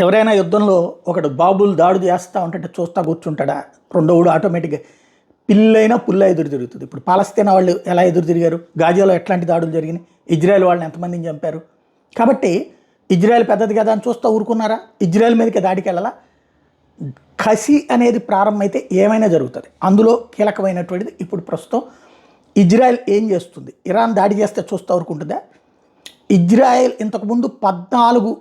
ఎవరైనా యుద్ధంలో ఒకడు బాబులు దాడి చేస్తూ ఉంటే చూస్తా కూర్చుంటాడా? రెండోడు ఆటోమేటిక్గా పిల్లైనా పుల్ల ఎదురు తిరుగుతుంది. ఇప్పుడు పాలస్తీనా వాళ్ళు ఎలా ఎదురు తిరిగారు? గాజాలో ఎట్లాంటి దాడులు జరిగినాయి? ఇజ్రాయెల్ వాళ్ళని ఎంతమందిని చంపారు? కాబట్టి ఇజ్రాయెల్ పెద్దది కదా అని చూస్తూ ఊరుకున్నారా? ఇజ్రాయెల్ మీదకి దాడికి వెళ్ళాలా? కసి అనేది ప్రారంభమైతే ఏమైనా జరుగుతుంది. అందులో కీలకమైనటువంటిది ఇప్పుడు ప్రస్తుతం ఇజ్రాయెల్ ఏం చేస్తుంది? ఇరాన్ దాడి చేస్తే చూస్తూ ఊరుకుంటుందా? ఇజ్రాయెల్ ఇంతకుముందు 14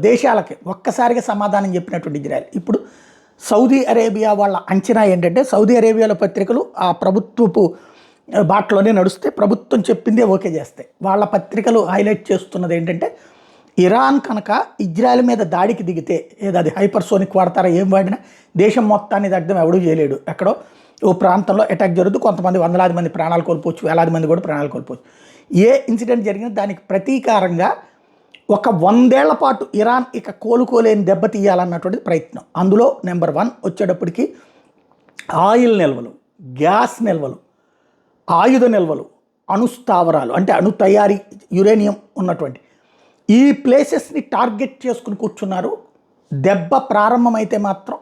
దేశాలకి ఒక్కసారిగా సమాధానం చెప్పినటువంటి ఇజ్రాయెల్ ఇప్పుడు సౌదీ అరేబియా వాళ్ళ అంచనా ఏంటంటే, సౌదీ అరేబియాలో పత్రికలు ఆ ప్రభుత్వపు బాటలోనే నడుస్తే ప్రభుత్వం చెప్పిందే ఓకే చేస్తాయి. వాళ్ళ పత్రికలు హైలైట్ చేస్తున్నది ఏంటంటే, ఇరాన్ కనుక ఇజ్రాయెల్ మీద దాడికి దిగితే అది హైపర్సోనిక్ వాడతారా ఏం వాడినా దేశం మొత్తాన్ని దగ్ధం ఎవడూ చేయలేడు. ఎక్కడో ఓ ప్రాంతంలో అటాక్ జరుగుతూ కొంతమంది వందలాది మంది ప్రాణాలు కోల్పోవచ్చు, వేలాది మంది కూడా ప్రాణాలు కోల్పోవచ్చు. ఏ ఇన్సిడెంట్ జరిగినా దానికి ప్రతీకారంగా ఒక 100 ఏళ్ల పాటు ఇరాన్ ఇక కోలుకోలేని దెబ్బతీయాలన్నటువంటి ప్రయత్నం. అందులో నెంబర్ 1 వచ్చేటప్పటికి ఆయిల్ నిల్వలు, గ్యాస్ నిల్వలు, ఆయుధ నిల్వలు, అణుస్థావరాలు అంటే అణు తయారీ, యురేనియం ఉన్నటువంటి ఈ ప్లేసెస్ని టార్గెట్ చేసుకుని కూర్చున్నారు. దెబ్బ ప్రారంభమైతే మాత్రం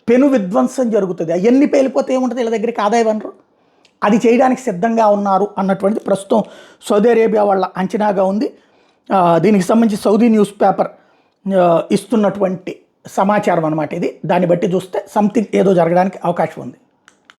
పెను విధ్వంసం జరుగుతుంది. అవన్నీ పేలిపోతే ఏముంటుంది? వీళ్ళ దగ్గరికి ఆదాయ వనరు. అది చేయడానికి సిద్ధంగా ఉన్నారు అన్నటువంటిది ప్రస్తుతం సౌదీ అరేబియా వాళ్ళ అంచనాగా ఉంది. దీనికి సంబంధించి సౌదీ న్యూస్ పేపర్ ఇస్తున్నటువంటి సమాచారం అన్నమాట ఇది. దాన్ని బట్టి చూస్తే సంథింగ్ ఏదో జరగడానికి అవకాశం ఉంది.